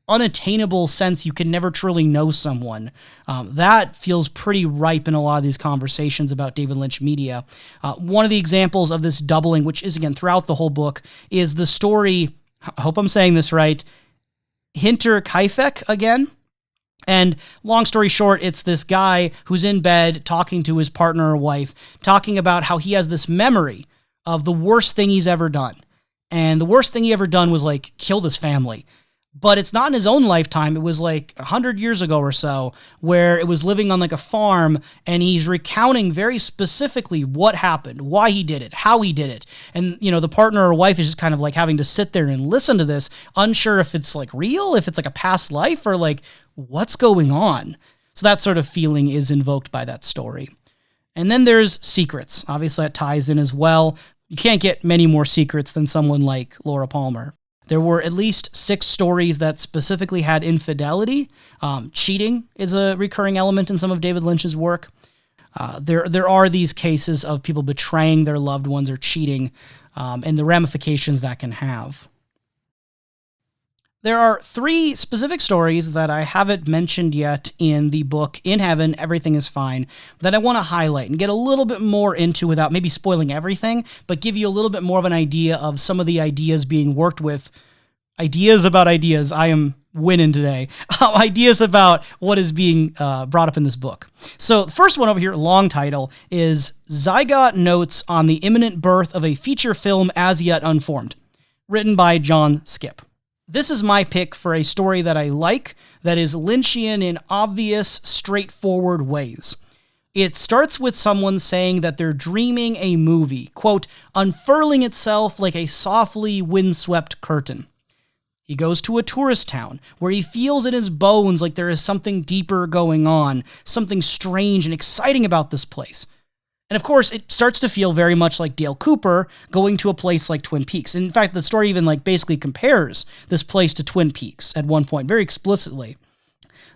unattainable sense you can never truly know someone. That feels pretty ripe in a lot of these conversations about David Lynch media. One of the examples of this doubling, which is again throughout the whole book, is the story, I hope I'm saying this right, Hinterkaifeck again. And long story short, it's this guy who's in bed talking to his partner or wife, talking about how he has this memory of the worst thing he's ever done. And the worst thing he ever done was killed his family. But it's not in his own lifetime. It was 100 years ago or so, where it was living on a farm, and he's recounting very specifically what happened, why he did it, how he did it. And, the partner or wife is just kind of having to sit there and listen to this, unsure if it's real, if it's a past life, or what's going on. So that sort of feeling is invoked by that story. And then there's secrets. Obviously that ties in as well. You can't get many more secrets than someone like Laura Palmer. There were at least 6 stories that specifically had infidelity. Cheating is a recurring element in some of David Lynch's work. There are these cases of people betraying their loved ones or cheating, and the ramifications that can have. There are 3 specific stories that I haven't mentioned yet in the book, In Heaven, Everything is Fine, that I want to highlight and get a little bit more into without maybe spoiling everything, but give you a little bit more of an idea of some of the ideas being worked with. Ideas about ideas. I am winning today. Ideas about what is being brought up in this book. So the first one over here, long title, is Zygote Notes on the Imminent Birth of a Feature Film As Yet Unformed, written by John Skip. This is my pick for a story that I like, that is Lynchian in obvious, straightforward ways. It starts with someone saying that they're dreaming a movie, quote, unfurling itself like a softly windswept curtain. He goes to a tourist town where he feels in his bones like there is something deeper going on, something strange and exciting about this place. And of course, it starts to feel very much like Dale Cooper going to a place like Twin Peaks. In fact, the story even basically compares this place to Twin Peaks at one point, very explicitly.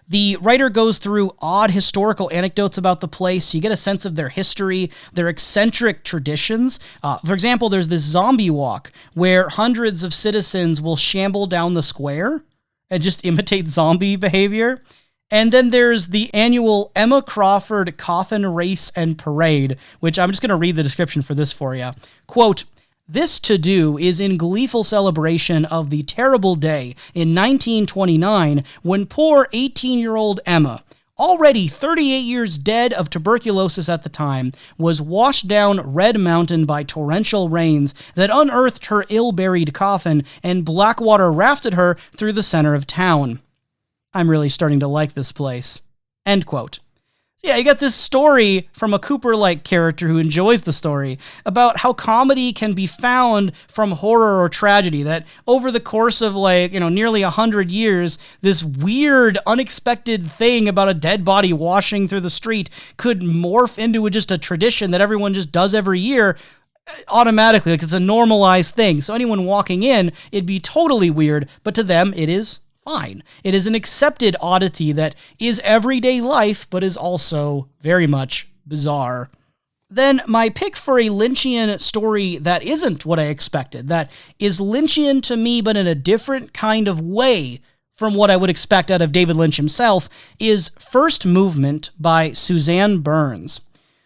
The writer goes through odd historical anecdotes about the place. You get a sense of their history, their eccentric traditions. For example, there's this zombie walk where hundreds of citizens will shamble down the square and just imitate zombie behavior. And then there's the annual Emma Crawford Coffin Race and Parade, which I'm just going to read the description for this for you. Quote, this to-do is in gleeful celebration of the terrible day in 1929 when poor 18-year-old Emma, already 38 years dead of tuberculosis at the time, was washed down Red Mountain by torrential rains that unearthed her ill-buried coffin and Blackwater rafted her through the center of town. I'm really starting to like this place. End quote. So yeah, you got this story from a Cooper-like character who enjoys the story about how comedy can be found from horror or tragedy, that over the course of nearly 100 years, this weird, unexpected thing about a dead body washing through the street could morph into just a tradition that everyone just does every year automatically. It's a normalized thing. So anyone walking in, it'd be totally weird, but to them, it is fine. It is an accepted oddity that is everyday life, but is also very much bizarre. Then my pick for a Lynchian story that isn't what I expected, that is Lynchian to me, but in a different kind of way from what I would expect out of David Lynch himself, is First Movement by Suzanne Burns.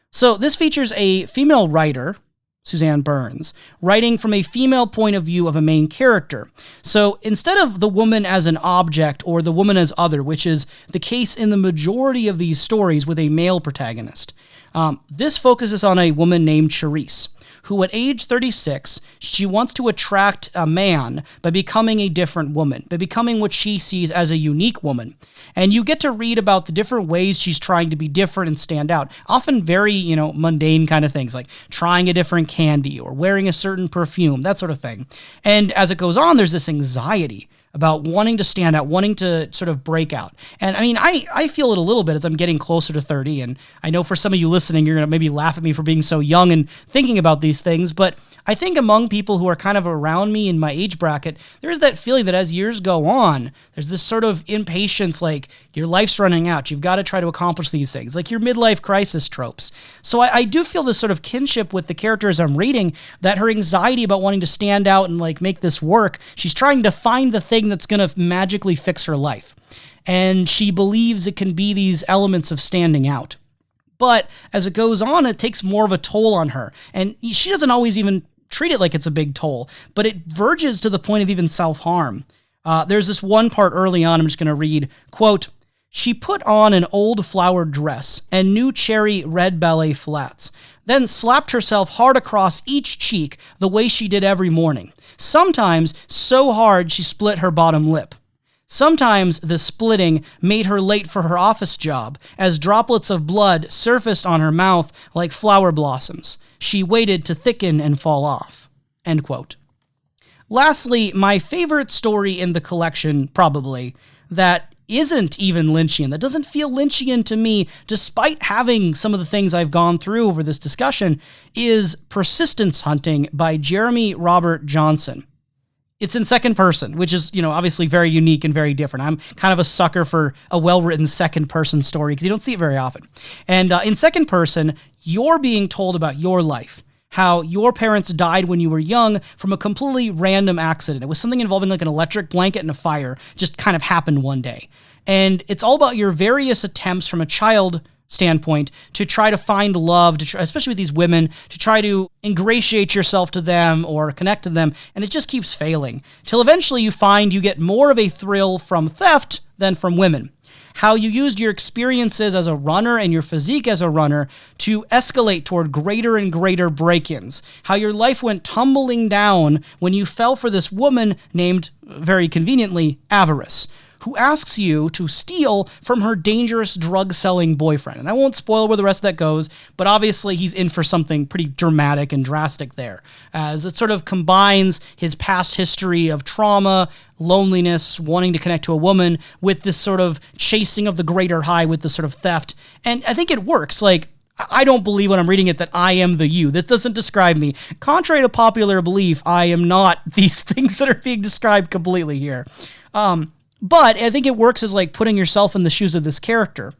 So this features a female writer, Suzanne Burns, writing from a female point of view of a main character. So instead of the woman as an object or the woman as other, which is the case in the majority of these stories with a male protagonist, this focuses on a woman named Charisse, who at age 36, she wants to attract a man by becoming a different woman, by becoming what she sees as a unique woman. And you get to read about the different ways she's trying to be different and stand out, often very, mundane kind of things, like trying a different candy or wearing a certain perfume, that sort of thing. And as it goes on, there's this anxiety about wanting to stand out, wanting to sort of break out. And I mean, I feel it a little bit as I'm getting closer to 30. And I know for some of you listening, you're going to maybe laugh at me for being so young and thinking about these things. But I think among people who are kind of around me in my age bracket, there's that feeling that as years go on, there's this sort of impatience, like your life's running out. You've got to try to accomplish these things, like your midlife crisis tropes. So I do feel this sort of kinship with the characters I'm reading, that her anxiety about wanting to stand out and like make this work, she's trying to find the thing that's going to magically fix her life. And she believes it can be these elements of standing out. But as it goes on, it takes more of a toll on her. And she doesn't always even treat it like it's a big toll, but it verges to the point of even self-harm. There's this one part early on, I'm just going to read, quote, "She put on an old flowered dress and new cherry red ballet flats, then slapped herself hard across each cheek the way she did every morning. Sometimes so hard she split her bottom lip. Sometimes the splitting made her late for her office job, as droplets of blood surfaced on her mouth like flower blossoms. She waited to thicken and fall off." End quote. Lastly, my favorite story in the collection, probably, that isn't even Lynchian, that doesn't feel Lynchian to me, despite having some of the things I've gone through over this discussion, is Persistence Hunting by Jeremy Robert Johnson. It's in second person, which is, obviously very unique and very different. I'm kind of a sucker for a well-written second person story because you don't see it very often. And in second person, you're being told about your life, how your parents died when you were young from a completely random accident. It was something involving like an electric blanket and a fire, just kind of happened one day. And it's all about your various attempts from a child standpoint to try to find love, especially with these women, to try to ingratiate yourself to them or connect to them, and it just keeps failing, till eventually you find you get more of a thrill from theft than from women. How you used your experiences as a runner and your physique as a runner to escalate toward greater and greater break-ins. How your life went tumbling down when you fell for this woman named, very conveniently, Avarice, who asks you to steal from her dangerous drug-selling boyfriend. And I won't spoil where the rest of that goes, but obviously he's in for something pretty dramatic and drastic there, as it sort of combines his past history of trauma, loneliness, wanting to connect to a woman, with this sort of chasing of the greater high with this sort of theft. And I think it works. Like, I don't believe when I'm reading it that I am the you. This doesn't describe me. Contrary to popular belief, I am not these things that are being described completely here. But I think it works as like putting yourself in the shoes of this character.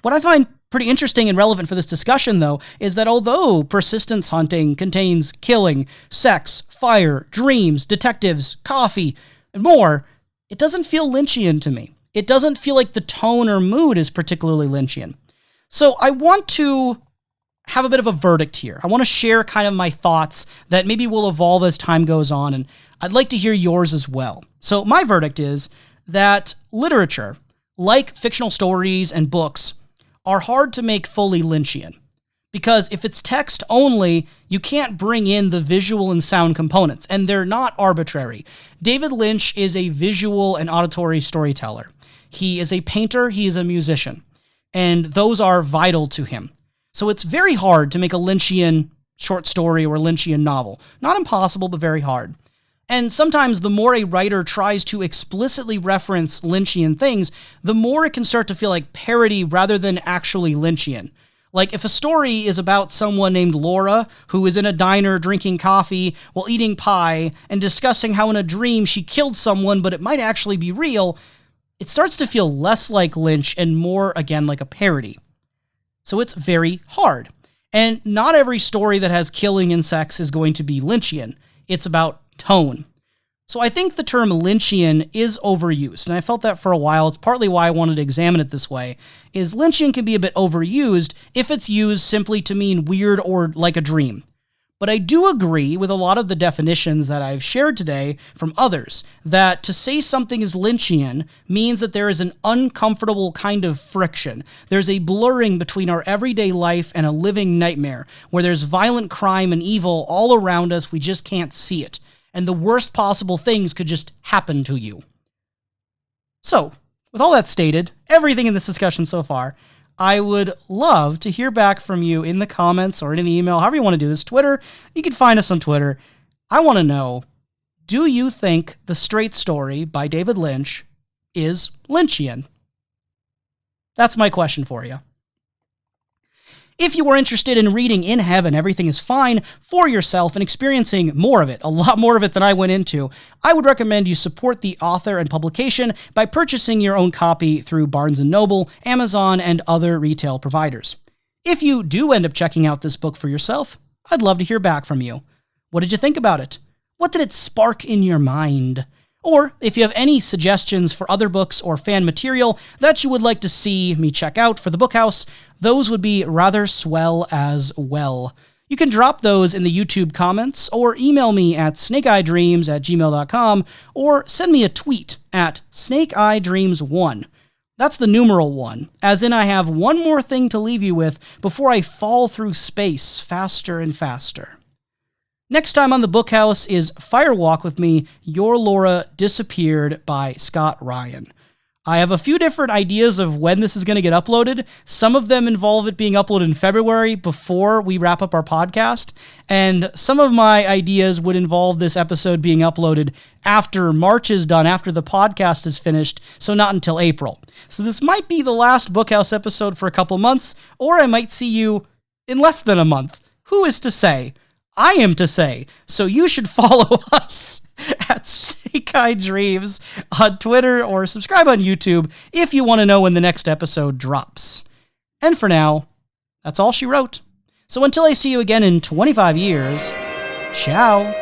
What I find pretty interesting and relevant for this discussion, though, is that although Persistence Hunting contains killing, sex, fire, dreams, detectives, coffee, and more, it doesn't feel Lynchian to me. It doesn't feel like the tone or mood is particularly Lynchian. So I want to have a bit of a verdict here. I want to share kind of my thoughts that maybe will evolve as time goes on, and I'd like to hear yours as well. So my verdict is that literature, like fictional stories and books, are hard to make fully Lynchian. Because if it's text only, you can't bring in the visual and sound components, and they're not arbitrary. David Lynch is a visual and auditory storyteller. He is a painter, he is a musician, and those are vital to him. So it's very hard to make a Lynchian short story or a Lynchian novel. Not impossible, but very hard. And sometimes the more a writer tries to explicitly reference Lynchian things, the more it can start to feel like parody rather than actually Lynchian. Like if a story is about someone named Laura who is in a diner drinking coffee while eating pie and discussing how in a dream she killed someone but it might actually be real, it starts to feel less like Lynch and more, again, like a parody. So it's very hard. And not every story that has killing and sex is going to be Lynchian. It's about tone. So I think the term Lynchian is overused, and I felt that for a while. It's partly why I wanted to examine it this way, is Lynchian can be a bit overused if it's used simply to mean weird or like a dream. But I do agree with a lot of the definitions that I've shared today from others, that to say something is Lynchian means that there is an uncomfortable kind of friction. There's a blurring between our everyday life and a living nightmare, where there's violent crime and evil all around us, we just can't see it. And the worst possible things could just happen to you. So, with all that stated, everything in this discussion so far, I would love to hear back from you in the comments or in an email, however you want to do this. Twitter, you can find us on Twitter. I want to know, do you think The Straight Story by David Lynch is Lynchian? That's my question for you. If you are interested in reading In Heaven, Everything is Fine for yourself and experiencing more of it, a lot more of it than I went into, I would recommend you support the author and publication by purchasing your own copy through Barnes & Noble, Amazon, and other retail providers. If you do end up checking out this book for yourself, I'd love to hear back from you. What did you think about it? What did it spark in your mind? Or if you have any suggestions for other books or fan material that you would like to see me check out for the Bookhouse, those would be rather swell as well. You can drop those in the YouTube comments or email me at snakeeyedreams@gmail.com or send me a tweet at snakeeyedreams1. That's the numeral 1, as in I have one more thing to leave you with before I fall through space faster and faster. Next time on the Bookhouse is Firewalk with Me, Your Laura Disappeared by Scott Ryan. I have a few different ideas of when this is going to get uploaded. Some of them involve it being uploaded in February before we wrap up our podcast, and some of my ideas would involve this episode being uploaded after March is done, after the podcast is finished, so not until April. So this might be the last Bookhouse episode for a couple months, or I might see you in less than a month. Who is to say? I am to say. So you should follow us at Snake Eye Dreams on Twitter or subscribe on YouTube if you want to know when the next episode drops. And for now, that's all she wrote. So until I see you again in 25 years, ciao.